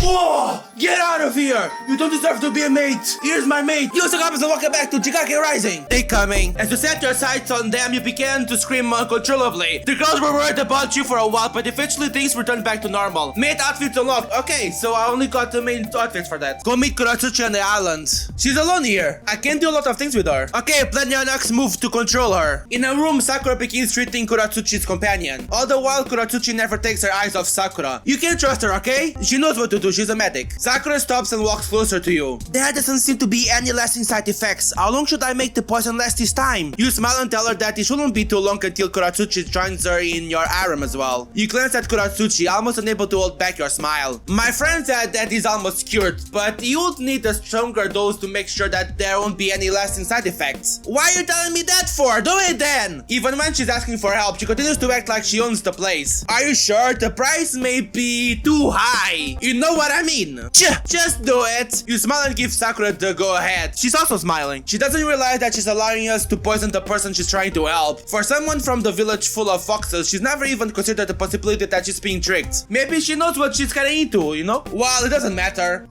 Whoa! Get out of here! You don't deserve to be a mate! Here's my mate! Use the compass and welcome back to Jikage Rising! They coming. As you set your sights on them, you began to scream uncontrollably. The girls were worried about you for a while, but eventually things returned back to normal. Mate outfits unlocked. Okay, so I only got the main outfits for that. Go meet Kurotsuchi on the island. She's alone here. I can't do a lot of things with her. Okay, plan your next move to control her. In a room, Sakura begins treating Kurotsuchi's companion. All the while, Kurotsuchi never takes her eyes off Sakura. You can trust her, okay? She knows what to do. She's a medic. Sakura stops and walks closer to you. There doesn't seem to be any lasting side effects. How long should I make the poison last this time? You smile and tell her that it shouldn't be too long until Kurotsuchi joins her in your harem as well. You glance at Kurotsuchi, almost unable to hold back your smile. My friend said that he's almost cured, but you would need a stronger dose to make sure that there won't be any lasting side effects. Why are you telling me that for? Do it then! Even when she's asking for help, she continues to act like she owns the place. Are you sure? The price may be too high. You know what I mean? Just do it. You smile and give Sakura the go ahead. She's also smiling. She doesn't realize that she's allowing us to poison the person she's trying to help. For someone from the village full of foxes, she's never even considered the possibility that she's being tricked. Maybe she knows what she's getting into, you know? Well, it doesn't matter.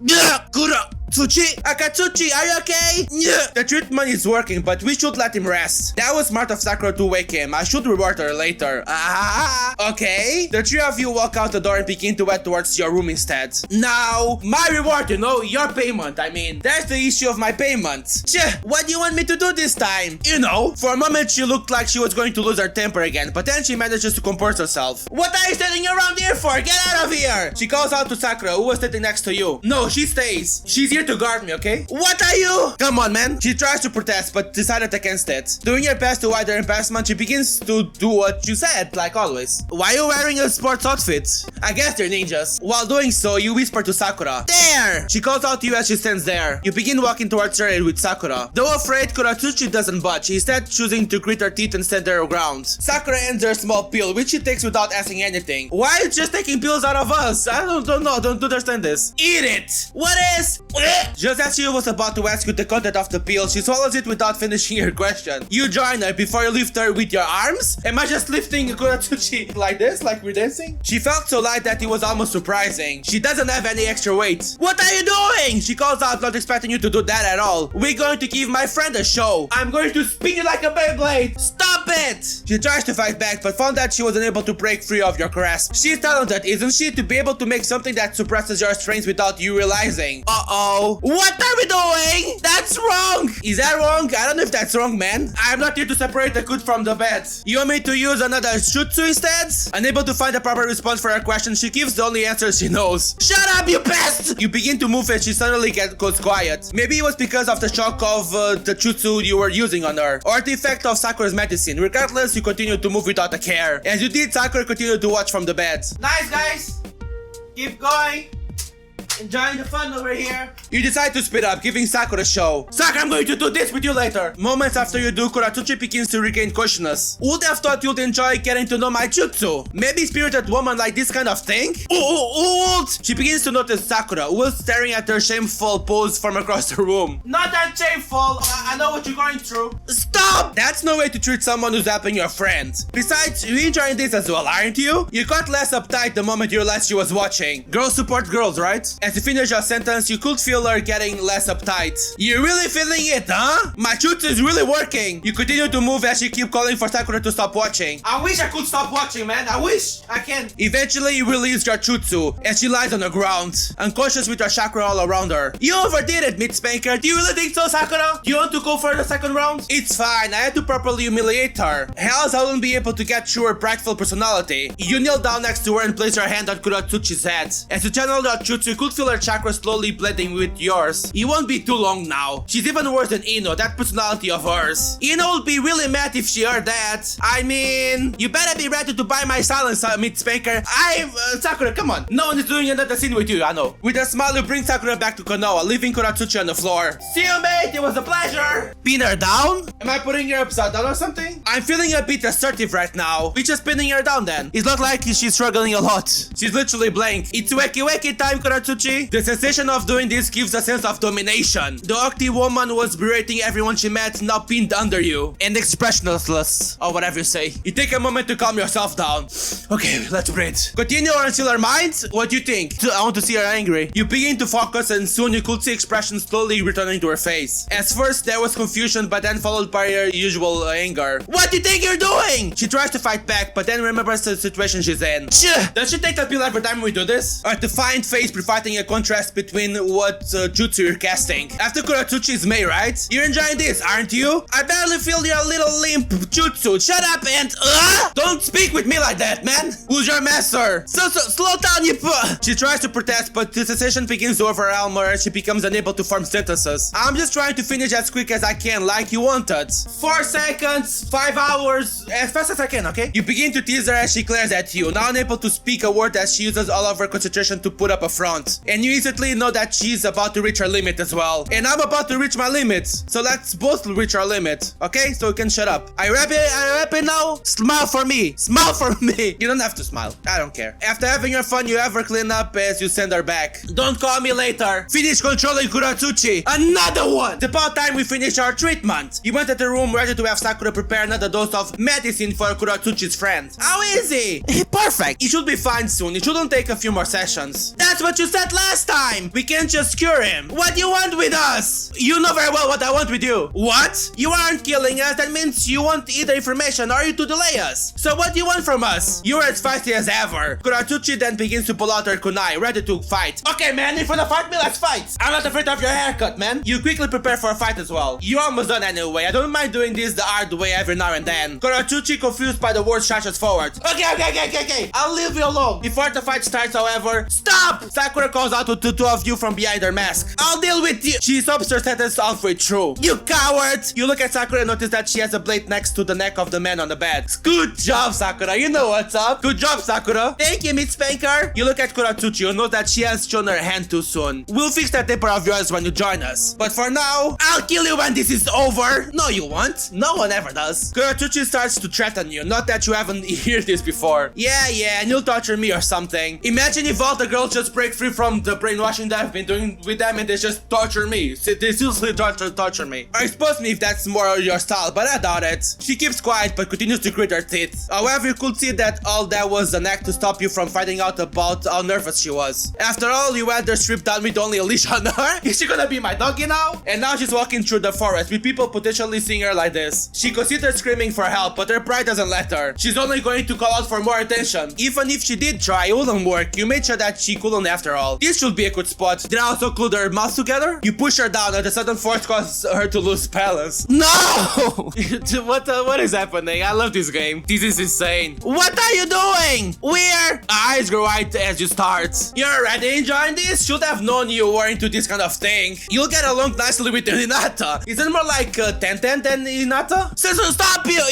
Akatsuchi, are you okay? The treatment is working, but we should let him rest. That was smart of Sakura to wake him. I should reward her later. Okay. The three of you walk out the door and begin to head towards your room instead. Now, my reward, you know, your payment. I mean, that's the issue of my payment. What do you want me to do this time? You know, for a moment she looked like she was going to lose her temper again, but then she manages to compose herself. What are you standing around here for? Get out of here! She calls out to Sakura, who was sitting next to you. No, she stays. She's here to guard me, okay? What are you? Come on, man. She tries to protest, but decided against it. Doing her best to hide her embarrassment, she begins to do what you said, like always. Why are you wearing a sports outfit? I guess they're ninjas. While doing so, you whisper to Sakura. There! She calls out to you as she stands there. You begin walking towards her with Sakura. Though afraid, Kurotsuchi doesn't budge, instead choosing to grit her teeth and stand her ground. Sakura ends her small pill, which she takes without asking anything. Why are you just taking pills out of us? I don't know, don't understand this. Eat it! What is? Just as she was about to ask you the content of the pill, she swallows it without finishing her question. You join her before you lift her with your arms? Am I just lifting Kurotsuchi like this, like we're dancing? She felt so light that it was almost surprising. She doesn't have any extra weight. What are you doing? She calls out, not expecting you to do that at all. We're going to give my friend a show. I'm going to spin you like a Beyblade. Stop it! She tries to fight back, but found that she was unable to break free of your grasp. She's talented, isn't she, to be able to make something that suppresses your strength without you realizing. Uh-oh. What are we doing? That's wrong! Is that wrong? I don't know if that's wrong, man. I'm not here to separate the good from the bad. You want me to use another jutsu instead? Unable to find a proper response for her question, she gives the only answer she knows. Shut up, you pest! You begin to move and she suddenly goes quiet. Maybe it was because of the shock of the jutsu you were using on her, or the effect of Sakura's medicine. Regardless, you continue to move without a care. As you did, Sakura continued to watch from the bed. Nice, guys! Keep going! Enjoying the fun over here. You decide to speed up, giving Sakura a show. Sakura, I'm going to do this with you later. Moments after you do, Kurotsuchi begins to regain consciousness. Would have thought you'd enjoy getting to know my jutsu. Maybe spirited woman like this kind of thing? She begins to notice Sakura, who was staring at her shameful pose from across the room. Not that shameful. I know what you're going through. Stop! That's no way to treat someone who's helping your friend. Besides, you're enjoying this as well, aren't you? You got less uptight the moment you realized she was watching. Girls support girls, right? As you finish your sentence, you could feel her getting less uptight. You're really feeling it, huh? My jutsu is really working. You continue to move as you keep calling for Sakura to stop watching. I wish I could stop watching, man. I wish I can. Eventually, you release your jutsu as she lies on the ground, unconscious with your chakra all around her. You overdid it, Mid Spanker. Do you really think so, Sakura? Do you want to go for the second round? It's fine. I had to properly humiliate her. Else, I wouldn't be able to get through her prideful personality. You kneel down next to her and place your hand on Kurotsuchi's head. As you channel your jutsu, you could feel her chakra slowly blending with yours. It won't be too long now. She's even worse than Ino, that personality of hers. Ino would be really mad if she heard that. I mean, you better be ready to buy my silence, Mid Spanker. Sakura, come on. No one is doing another scene with you, I know. With a smile, you bring Sakura back to Konoha, leaving Kurotsuchi on the floor. See you, mate. It was a pleasure. Pin her down? Am I putting her upside down or something? I'm feeling a bit assertive right now. We just pinning her down then. It's not like she's struggling a lot. She's literally blank. It's wacky time, Kurotsuchi. The sensation of doing this gives a sense of domination. The Octi woman was berating everyone she met, now pinned under you. And expressionless, or whatever you say. You take a moment to calm yourself down. Okay, let's breathe. Continue or until her mind? What do you think? doing? I want to see her angry. You begin to focus and soon you could see expression slowly returning to her face. At first there was confusion but then followed by her usual anger. What do you think you're doing? She tries to fight back but then remembers the situation she's in. Does she take a pill every time we do this? Or defiant face providing a contrast between what jutsu you're casting. After Kurotsuchi is Mei, right? You're enjoying this, aren't you? I barely feel your little limp jutsu. Shut up and don't speak with me like that, man. Who's your master? So slow down, you She tries to protest, but the sensation begins to overwhelm her and she becomes unable to form sentences. I'm just trying to finish as quick as I can, like you wanted. 4 seconds, 5 hours, as fast as I can, okay? You begin to tease her as she glares at you, now unable to speak a word as she uses all of her concentration to put up a front. And you instantly know that she's about to reach her limit as well. And I'm about to reach my limit. So let's both reach our limit, okay? So you can shut up. Are you happy now? Smile for me. Smile for me. You don't have to smile. I don't care. After having your fun, you ever clean up as you send her back. Don't call me later. Finish controlling Kurotsuchi. Another one. It's about time we finish our treatment. You went at the room ready to have Sakura prepare another dose of medicine for Kurotsuchi's friend. How is he? Perfect. He should be fine soon. It shouldn't take a few more sessions. That's what you said last time. We can't just cure him. What do you want with us? You know very well what I want with you. What? You aren't killing us. That means you want either information or you to delay us. So what do you want from us? You're as feisty as ever. Kurotsuchi then begins to pull out her kunai, ready to fight. Okay, man, if you wanna fight me, let's fight. I'm not afraid of your haircut, man. You quickly prepare for a fight as well. You're almost done anyway. I don't mind doing this the hard way every now and then. Kurotsuchi, confused by the words, charges forward. Okay. I'll leave you alone. Before the fight starts, however, stop! Sakura calls out to the two of you from behind her mask. I'll deal with you. She stops her sentence halfway through. You coward! You look at Sakura and notice that she has a blade next to the neck of the man on the bed. Good job, Sakura. You know what's up. Good job, Sakura. Thank you, Miss Spanker. You look at Kurotsuchi and note that she has shown her hand too soon. We'll fix that temper of yours when you join us. But for now, I'll kill you when this is over. No, you won't. No one ever does. Kurotsuchi starts to threaten you. Not that you haven't heard this before. Yeah, and you'll torture me or something. Imagine if all the girls just break free from the brainwashing that I've been doing with them and they just torture me. They seriously torture me. Or expose me if that's more your style, but I doubt it. She keeps quiet but continues to grit her teeth. However, you could see that all that was an act to stop you from finding out about how nervous she was. After all, you had her stripped down with only a leash on her. Is she gonna be my doggy now? And now she's walking through the forest with people potentially seeing her like this. She considers screaming for help, but her pride doesn't let her. She's only going to call out for more attention. Even if she did try, it wouldn't work. You made sure that she couldn't after all. This should be a good spot. Did I also glue their mouths together? You push her down and the sudden force causes her to lose balance. No! What is happening? I love this game. This is insane. What are you doing? Where? Eyes grow wide as you start. You're already enjoying this? Should have known you were into this kind of thing. You'll get along nicely with Hinata. Is it more like 10-10 than Hinata? So stop you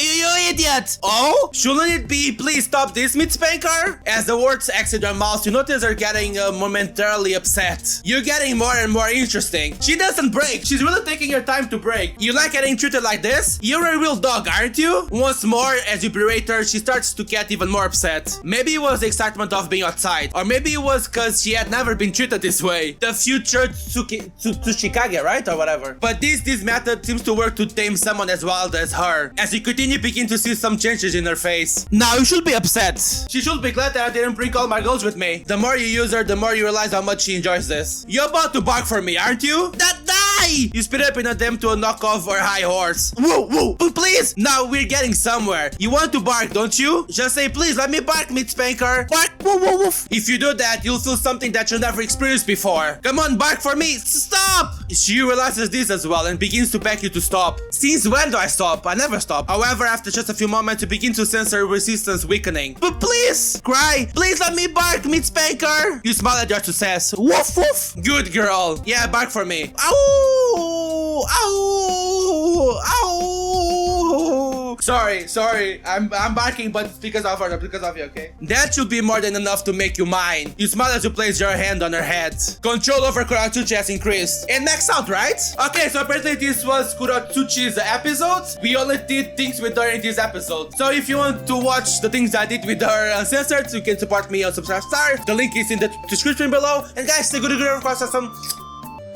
idiot! Oh? Shouldn't it be please stop this, Miss Spanker? As the words exit her mouth, you notice her getting momentarily upset. You're getting more and more interesting. She doesn't break. She's really taking her time to break. You like getting treated like this? You're a real dog, aren't you? Once more, as you berate her, she starts to get even more upset. Maybe it was the excitement of being outside, or maybe it was because she had never been treated this way. The future Jikage, right? Or whatever. But this method seems to work to tame someone as wild as her. As you continue, begin to see some changes in her face. Now you should be upset. She should be glad that I didn't bring all my girls with me. The more you use her, the more you realize how much she enjoys this. You're about to bark for me, aren't you? That die! You speed up in attempt to knock off her high horse. Whoa, please! Now we're getting somewhere. You want to bark, don't you? Just say, please let me bark, Miss Spanker. Bark, woof. If you do that, you'll feel something that you never experienced before. Come on, bark for me. Stop! She realizes this as well and begins to beg you to stop. Since when do I stop? I never stop. However, after just a few moments, you begin to sense her resistance weakening. But please! Cry! Please let me bark, Miss Spanker! You smile at your success. Woof woof! Good girl. Yeah, bark for me. Ow! Ow! Ow! Sorry. I'm barking, but it's because of her, because of you, okay? That should be more than enough to make you mine. You smile as you place your hand on her head. Control over Kurotsuchi has increased. And next out, right? Okay, so apparently this was Kurotsuchi's episode. We only did things with her in this episode. So if you want to watch the things I did with her uncensored, you can support me on Subscribe Star. The link is in the description below. And guys, stay good, of course, awesome.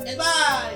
And bye!